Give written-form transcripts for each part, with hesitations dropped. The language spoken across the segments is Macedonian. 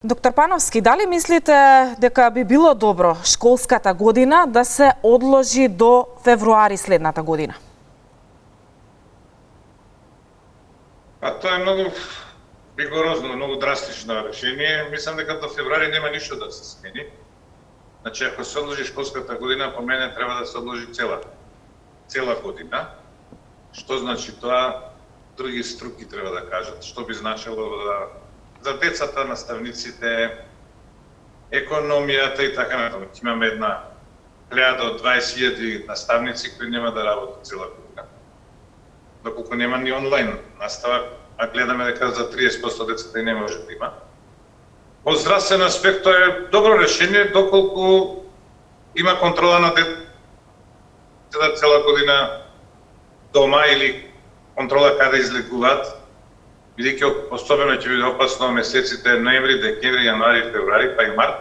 Доктор Пановски, дали мислите дека би било добро школската година да се одложи до февруари следната година? Тоа е многу ригорозно, многу драстично решение. Мислам дека до февруари нема ништо да се смени. Значи, ако се одложи школската година, по мене треба да се одложи цела година. Што значи тоа? Други струки треба да кажат. Што би значило за децата, наставниците, економијата и така натаму. Имаме една 1000-20.000 наставници кои нема да работат цела година. Доколку нема ни онлайн настава, а гледаме дека за 30% децата и не може да има. Од здравствен аспект тоа е добро решение, доколку има контрола на децата цела година дома или контрола каде излегуваат, бидејќи особено ќе биде опасно месеците ноември, декември, јануари, февруари, па и март,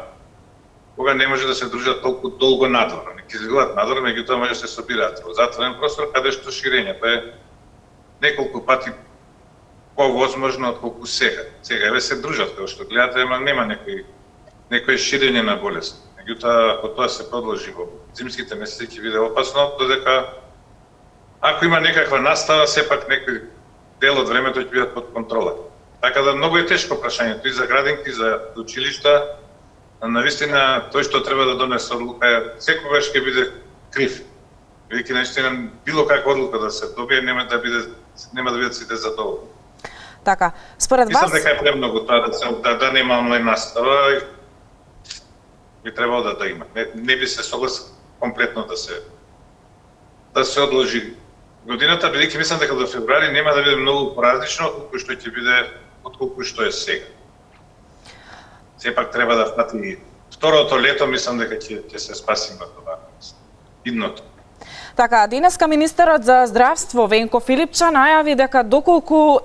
кога не може да се дружат толку долго надвор. Не ќе излегуваат надвор, меѓутоа може да се собираат во затворен простор, каде што ширењето е неколку пати повозможно отколку сега. Сега еве се дружат, како што гледате, ама нема некој ширење на болест. Меѓутоа, ако тоа се продолжи во зимските месеци, ќе биде опасно, додека ако има некаква настава, сепак некој дел од времето ќе бидат под контрола. Така да многу е тешко прашањето и за градинки, за училишта. Навистина, тој што треба да донесе одлука секогаш ќе биде крив. Бидејќи наистина било каква одлука да се добие нема да бидат сите задоволни. Така, според вас... Мислам дека е премногу тоа да нема онлайн настава, би требало да има. Не би се согласил комплетно да се одложи годината, бидејќи мислам дека до февруари нема да биде многу поразлично отколку што е сега. Сепак треба да фати второто лето, мислам дека ќе се спасиме од това. Идното. Така, денеска министерот за здравство Венко Филипча најави дека доколку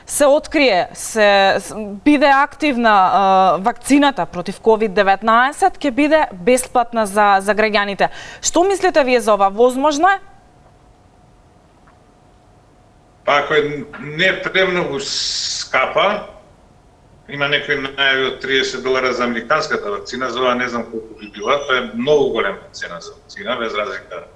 се открие, се биде активна вакцината против COVID-19, ќе биде бесплатна за граѓаните. Што мислите вие за ова? Возможно е? Па ако е не премногу скапа, има некои најави од $30 за американската вакцина, за ова не знам колку би била, тоа е многу голема цена за вакцина, без разлика.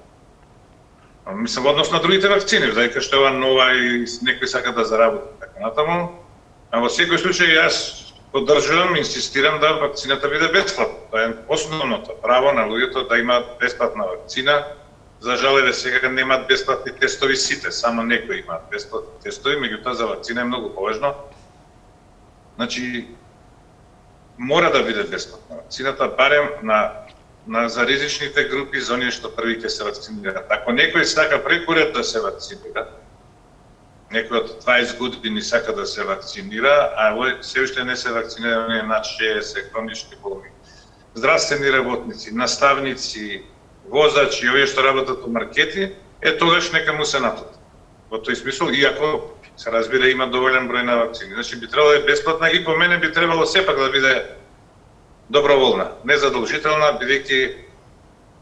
Мислам, односно на другите вакцини, зајка што е ова нова и некој сака да заработи така натаму. А во секој случај јас поддржувам, инсистирам да вакцината биде бесплатна. Тоа е основното право на луѓето да имаат бесплатна вакцина. За жал еве сега немаат бесплатни тестови сите, само некои имаат бесплатни тестови, меѓутоа за вакцина е многу поважно. Значи, мора да биде бесплатна вакцината, барем за ризичните групи, за оние што први ќе се вакцинираат. Ако некој сака преку ред да се вакцинира, некој од 20 години сака да се вакцинира, а се уште не се вакцинира, оние над 60 хронични болни, здравствени работници, наставници, возачи, овие што работат во маркети, тогаш нека му се наплати. Во тој смисол, иако се разбира има доволен број на вакцини. Значи би требало да е бесплатна и по мене би требало сепак да биде доброволна, незадолжителна, бидејќи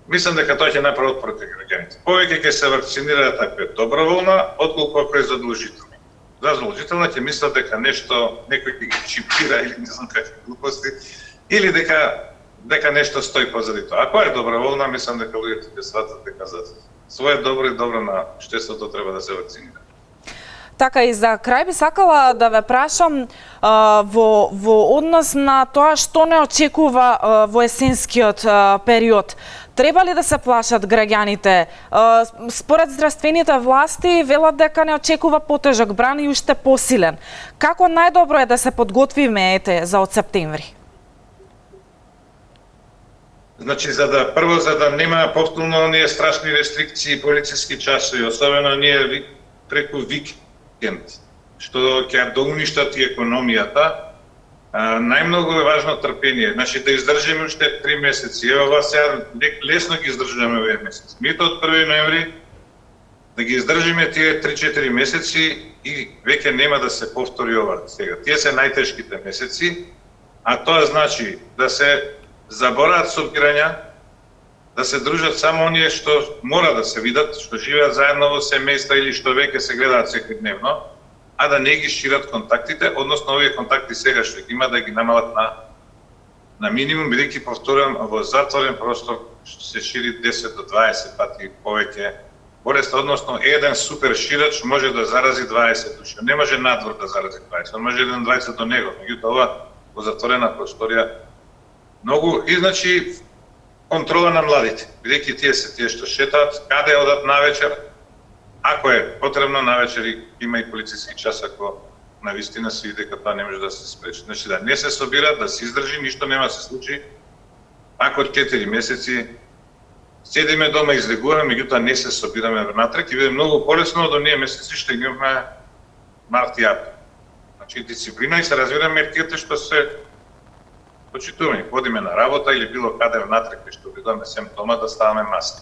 мислам дека тоа ќе направи отпор кај граѓаните. Повеќе ќе се вакцинираат ако е доброволна, отколку ако е задолжителна. Задолжителна ќе мислат дека некој ќе ги чипира или не знам какви глупости, или дека нешто стои позади тоа. Ако е доброволна, мислам дека луѓето ќе сватат дека за свое добро и добро на општеството треба да се вакцинира. Така и за крај би сакала да ве прашам во однос на тоа што не очекува во есенскиот период. Треба ли да се плашат граѓаните? Според здравствените власти велат дека не очекува потежок бран и уште посилен. Како најдобро е да се подготвиме за од септември? Значи, за да нема повторно оние страшни рестрикции, полициски часови, особено ние преку викенд, што ќе да уништат и економијата, најмногу е важно трпение. Значи, да издржиме уште 3 месеци. Ево вас сега лесно ги издржуваме овие месеци. Мите од 1 ноември да ги издржиме тие 3-4 месеци и веќе нема да се повтори ова сега. Тие се најтешките месеци, а тоа значи да се забораат собирања, да се дружат само оние што мора да се видат, што живеат заедно во семејства или што веќе се гледаат секојдневно, а да не ги шират контактите, односно овие контакти сега што ги има да ги намалат на минимум, бидејќи повторувам, во затворен простор што се шири 10 до 20 пати повеќе болест, односно еден супер ширач може да зарази 20 души. Не може надвор да зарази 20, он може еден 20 до него. Меѓутоа ова во затворена просторија многу, и значи контрола на младите, бидејќи тие се тие што шетаат, каде одат навечер, ако е потребно навечер има и полициски час ако навистина се види дека тоа не може да се спречи. Значи да не се собира, да се издржи, ништо нема се случи. Ако 4 месеци седиме дома, излегуваме, меѓутоа не се собираме внатрек и биде многу полесно од оние месеци што ги имаме март и април. Значи дисциплина и се разбира мерките што се почитувани. Ходиме на работа или било каде внатрек, што видиме семптома да ставаме маски.